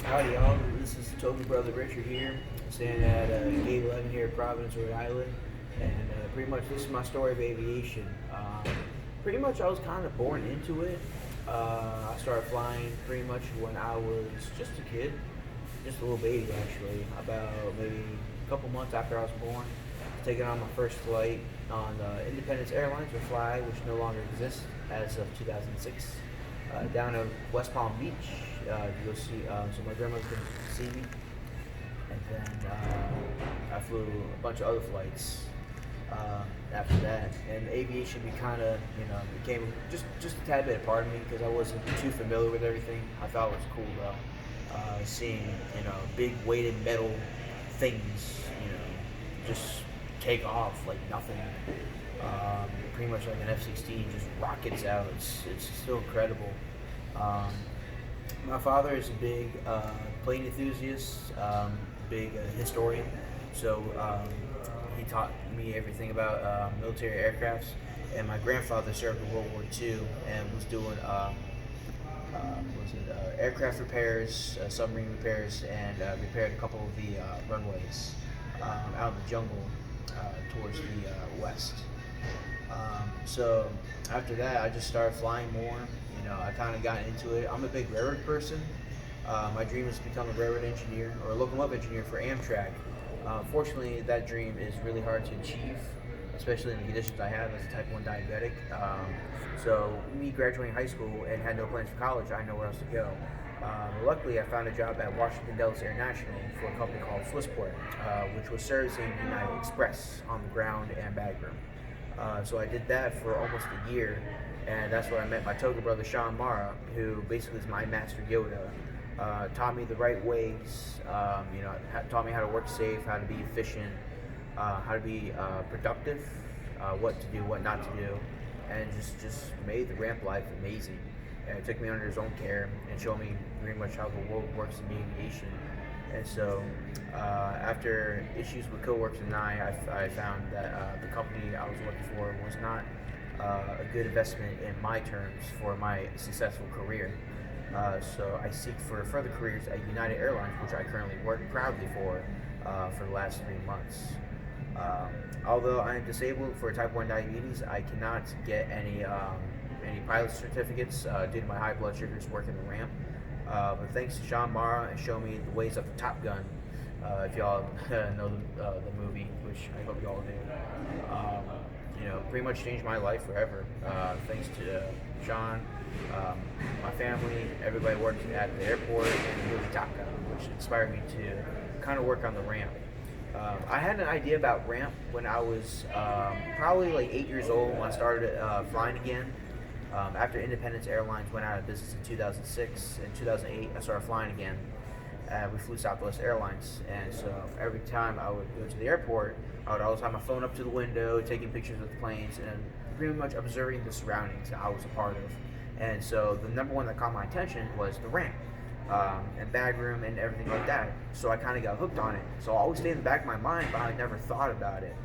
Howdy, y'all. This is Toby Brother Richard here, standing at Gate 11 here in Providence, Rhode Island. And pretty much this is my story of aviation. Pretty much I was kind of born into it. I started flying pretty much when I was just a kid, just a little baby actually, about maybe a couple months after I was born. Taking on my first flight on Independence Airlines or Fly, which no longer exists as of 2006, down to West Palm Beach to go see. So my grandmother could see me, and then I flew a bunch of other flights after that. And aviation became just a tad bit a part of me because I wasn't too familiar with everything. I thought it was cool though, seeing big weighted metal things, just take off like nothing. Pretty much like an F-16 just rockets out. It's still incredible. My father is a big plane enthusiast, big historian, so he taught me everything about military aircrafts. And my grandfather served in World War II and was doing aircraft repairs, submarine repairs, and repaired a couple of the runways out in the jungle towards the west. So after that, I just started flying more. I kind of got into it. I'm a big railroad person. My dream is to become a railroad engineer or a locomotive engineer for Amtrak. Fortunately, that dream is really hard to achieve, especially in the conditions I have as a type 1 diabetic. So me graduating high school and had no plans for college, I had nowhere else to go. Luckily, I found a job at Washington Dulles International for a company called Swissport, which was servicing United Express on the ground and bag room. So I did that for almost a year, and that's where I met my toga brother Sean Mara, who basically is my master Yoda. Taught me the right ways, taught me how to work safe, how to be efficient, how to be productive, what to do, what not to do, and just made the ramp life amazing. And took me under his own care and showed me pretty much how the world works in aviation. And so, after issues with coworkers and I found that the company I was working for was not a good investment in my terms for my successful career. So I seek for further careers at United Airlines, which I currently work proudly for the last 3 months. Although I am disabled for type 1 diabetes, I cannot get any pilot certificates due to my high blood sugars working the ramp. But thanks to Sean Mara and showing me the ways of the Top Gun, if y'all know the movie, which I hope y'all do, pretty much changed my life forever. Thanks to Sean, my family, everybody works at the airport, and the movie Top Gun, which inspired me to kind of work on the ramp. I had an idea about ramp when I was probably like 8 years old when I started flying again. After Independence Airlines went out of business in 2006, in 2008 I started flying again. We flew Southwest Airlines, and so every time I would go to the airport, I would always have my phone up to the window, taking pictures of the planes, and pretty much observing the surroundings that I was a part of. And so the number one that caught my attention was the ramp, and bag room and everything like that. So I kind of got hooked on it. So I always stayed in the back of my mind, but I never thought about it.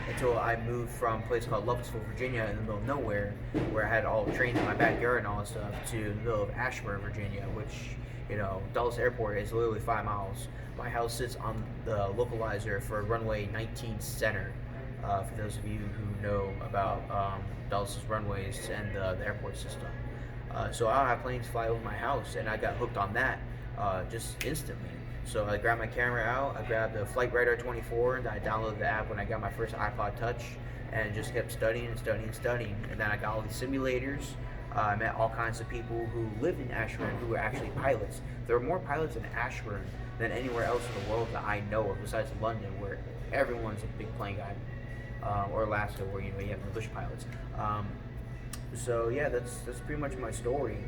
Until I moved from a place called Lovettesville, Virginia, in the middle of nowhere, where I had all the trains in my backyard and all that stuff, to the middle of Ashburn, Virginia, which, Dulles Airport is literally 5 miles. My house sits on the localizer for runway 19 Center, for those of you who know about Dulles' runways and the airport system. So I'll have planes fly over my house, and I got hooked on that just instantly. So I grabbed my camera out, I grabbed the Flight Radar 24, and I downloaded the app when I got my first iPod Touch, and just kept studying and studying and studying. And then I got all these simulators. I met all kinds of people who lived in Ashburn who were actually pilots. There are more pilots in Ashburn than anywhere else in the world that I know of, besides London, where everyone's a big plane guy, or Alaska, where you have English pilots. So yeah, that's pretty much my story.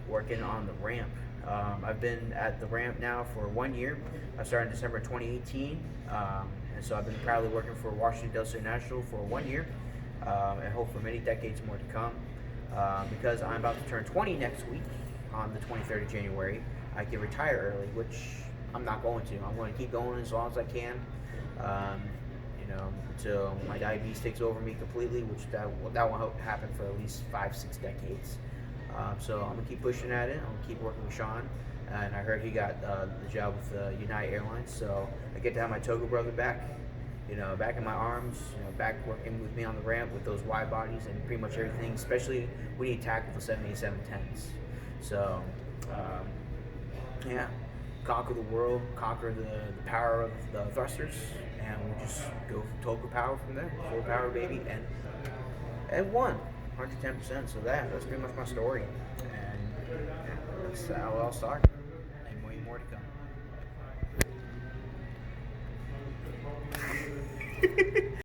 Working on the ramp. I've been at the ramp now for 1 year. I started in December 2018, and so I've been proudly working for Washington Dulles International for 1 year, and hope for many decades more to come. Because I'm about to turn 20 next week on the 23rd of January, I can retire early, which I'm not going to. I'm going to keep going as long as I can, until my diabetes takes over me completely, which that won't happen for at least 5-6 decades. So I'm gonna keep pushing at it. I'm gonna keep working with Sean, and I heard he got the job with United Airlines. So I get to have my Togo brother back, back in my arms, back working with me on the ramp with those wide bodies and pretty much everything. Especially we need tackle for 787-10s. So yeah, conquer the world, conquer the power of the thrusters, and we'll just go Togo power from there. Full power, baby, and won 110%. So that's pretty much my story, and yeah, that's how it all started, and more to come.